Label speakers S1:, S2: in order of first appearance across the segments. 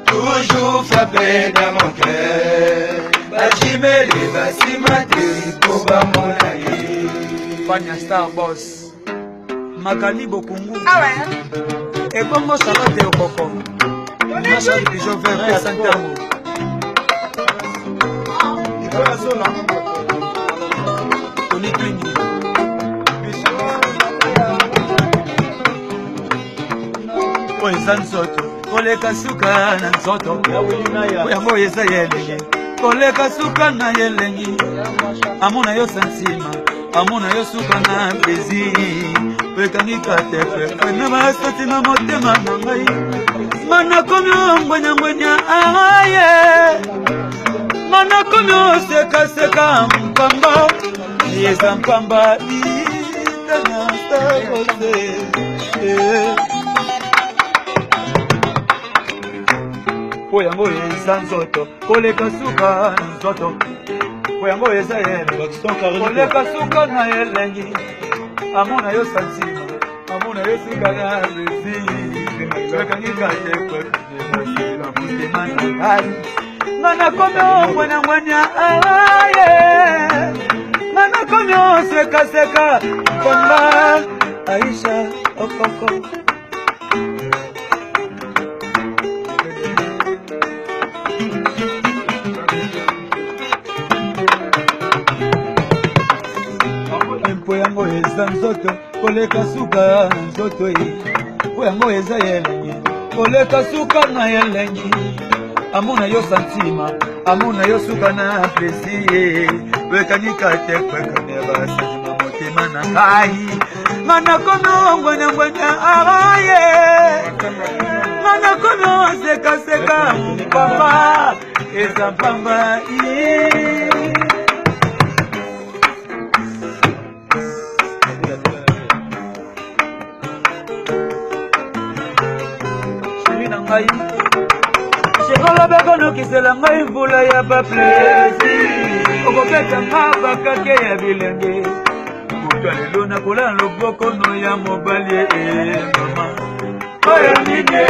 S1: Toujours frappé dans mon cœur. Bajimele, basimate, koba monaye.
S2: Fania Star Boss. Magali Bokungu.
S3: Ah ouais.
S2: Et bongo Charlotte et Okoko. Machin du Bijo Vert et Santamo. Tony Twini. Zanzoto, koleka suka na nzoto. Yango yesa yelengi, koleka suka na yelengi. Amuna yo sansima, amuna yo suka na plaisir. Wekangika tepe, na masoti na motema na ngai. Mana komyo ngwenya aye. Mana komyo seka mpamba. Yesa mpamba itana stabose. Yango yesa nzoto, koleka suka na nzoto. Yango yesa yelengi, koleka suka na yelengi. Amona yo santima, amona yo suka na plaisir. Wekangika tepe, na mutema na ngai. Mana komyo ngwenya aye. Mana komyo seka mpamba. Aisha Okoko. Yango eza nzoto, koleka suka na nzoto ye. Yango eza yelengi, koleka suka na yelengi. Amuna yo santima, amuna yo suka na plaisir. Wekangika tepe kane basantima motema na ngai. Mana kono ngwenya aye. Mana kono seka mpamba. Eza mpamba ye. Shekala bekono kisela ngai mbula ya ba plaisir. Okopeta ngaba kake ya bilenge. Kutwa lelo na kola loboko no ya mobali mama. Oya nine.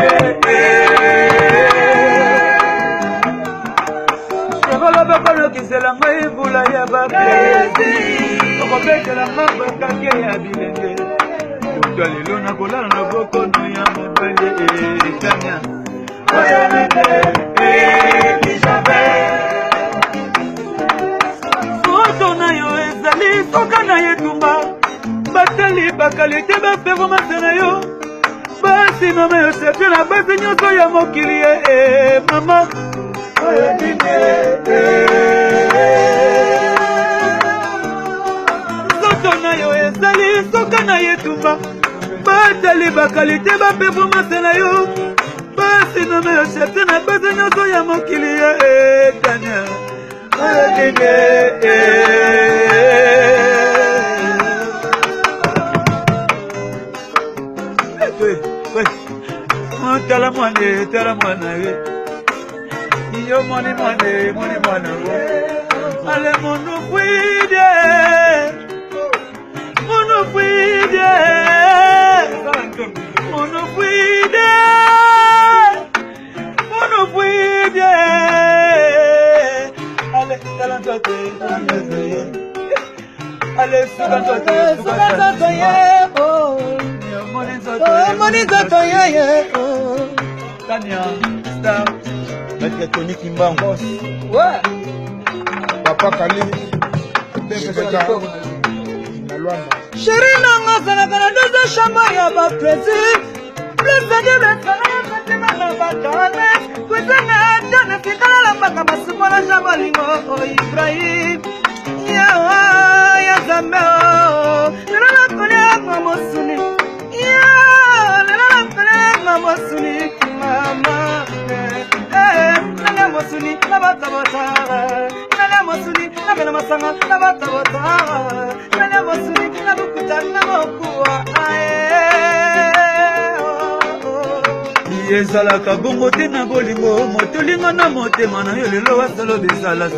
S2: Shekala bekono kisela ngai mbula ya ba plaisir. Okopeta ngaba kake ya bilenge. Kutwa lelo na kola loboko no ya mobali tanya. Soto na yo ezali soka na yetumba. Batali bakalite baperformance na yo. Basi mama yo sepe na basi nyonso ya mokili mama. Soto na yo ezali soka na yetumba. Batali bakalite baperformance na yo. Basi na me achete na basi nyonso ya mokili tanya. Tala mwana yo mwana ale mono fuide mono fuide ale talantote ale sukantote Monitoto ye Tania Star Maître Tony Kimbango ouais Papa Kali Chéri nanga sana kana doza shamba ya ba plaisir plus de la sana na bakane kwetana tana fitala la baka masuko na shamba lingo Ibrahim ya zambe nana kole mamosuni Mosuni mama nana mosuni na batabota nana mosuni na bena masanga na batabota nana mosuni na bukuta na mokuwa ezalaka bongo te na bolingo motolinga na motema na yo lelo wasalo bezala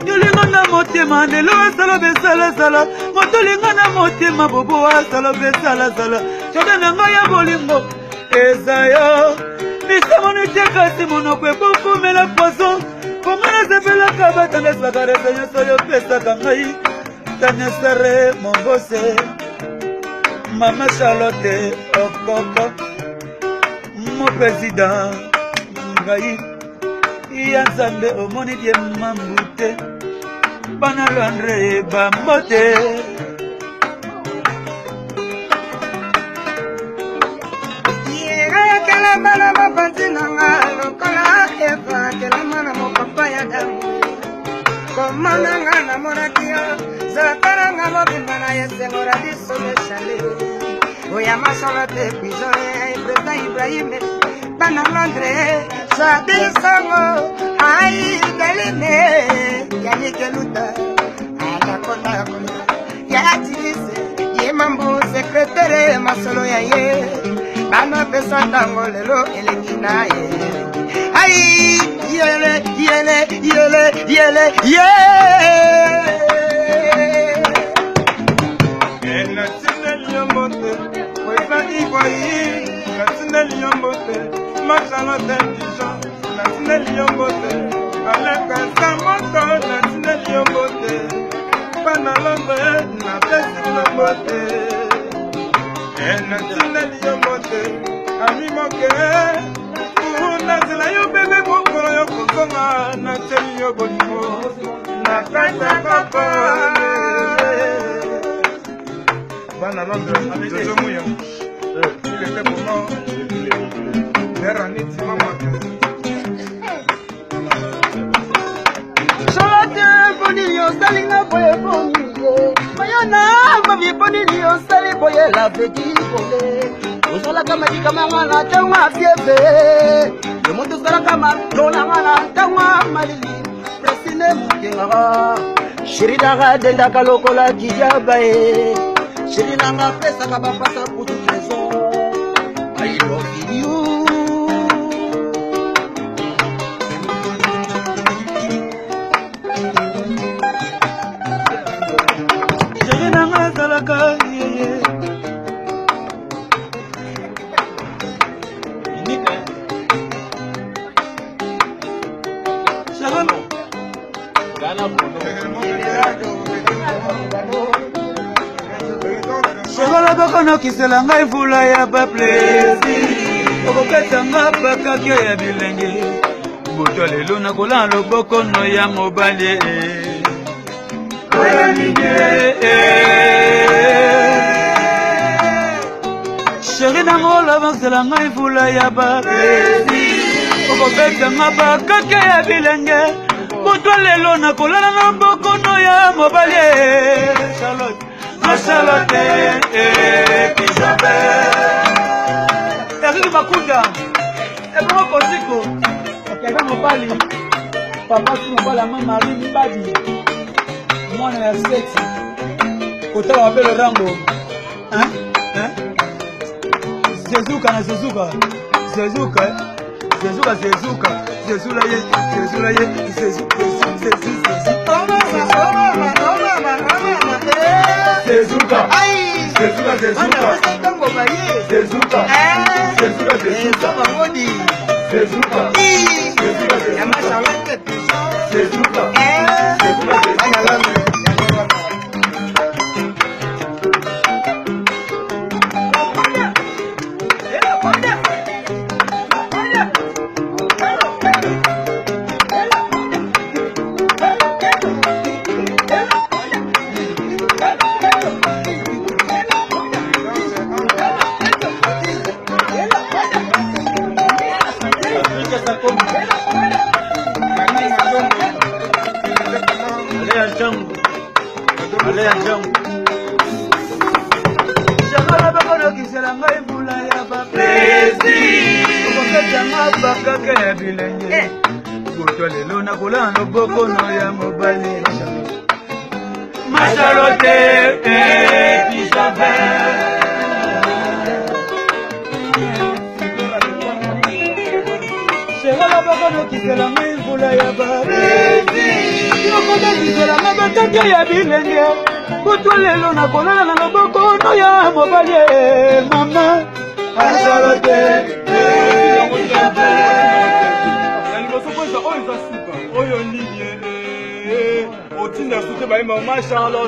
S2: yolinga na motema lelo wasalo bezala motolinga na motema bobo wasalo bezala joda na ngai ya bolingo Esayo Misamoni tekasi monoko ebokomela poison Komana sepelaka batandesaka resenyo soyo pesaka ngai Tanesere Mombose Mama Charlotte Okoko Mon président Ngai Yanzambe omoni die mambute Bana Londre Bambote
S3: Bana mapanzinanga lokola eva kelamana mo papa ya damu komananga na morakia zakaranga mobimba na yesengora disole chale oya masala te pizore preta Ibrahim bana Londres sabisango ai deline yanike luta ala kona ya tilise ye mambo secrétaire masolo ya ye Bana pesa tango lelo elengi na ye Ai yele yele yele yele ye
S1: Ena tinel yombote Wesa igwayi Na tinel yombote Machala tendijan Na tinel yombote Aleka samoto Na tinel yombote Bana lombe Na pesi yombote Ena tinel yombote Ami moke Nazila yo bebe mokoro yo kozonga Na teli yo bonimo Na kata kapa Bana Londres Jojo Mouya Il était pour moi Veraniti Mama
S3: Charlotte Bonilio Salina Boye Bonilio Mayana Mami Bonilio Sali Boye la Vedi Bole Usola kama jikamanga na tawa fiebe Yomoto sala kama Lola ngana tawa malili Presine mukinga Shirida denda kalokola kijabae Shirida nga pesa kabapasa kutu trésor I love you
S2: Shirida nga salaka yeye Sekola bakono kisela ngai vula ya ba plaisir Okoketa nga bakakio ya bilenge Buto lelo nakola loboko no ya mobali Oya nige Chéri nangola bakisela ngai vula ya ba plaisir Okoketa nga bakakio ya bilenge Buto lelo nakola loboko no ya mobali Charlotte Charlotte Pijabe Eric Makunda Ebro Kosiko Kaka mobali Papa si mobali ama Marie Mbadi Mwana ya sexy Kotala wabele rango Zezuka na Zezuka Zezuka Zezuka Zezuka Zezula ye Zezula ye Zezuka Zezuka, Zezuka, Zezuka, Zezuka, Zezuka, Zezuka, Charlotte Pijabe Sekola bakono kisela ngai vula ya ba Yokoda kisela nga bakakio ya bilenge Buto lelo nakolala na loboko no ya mobali Mama Charlotte
S1: oyo eza suka oyo nini otinda sute bayemba mashallah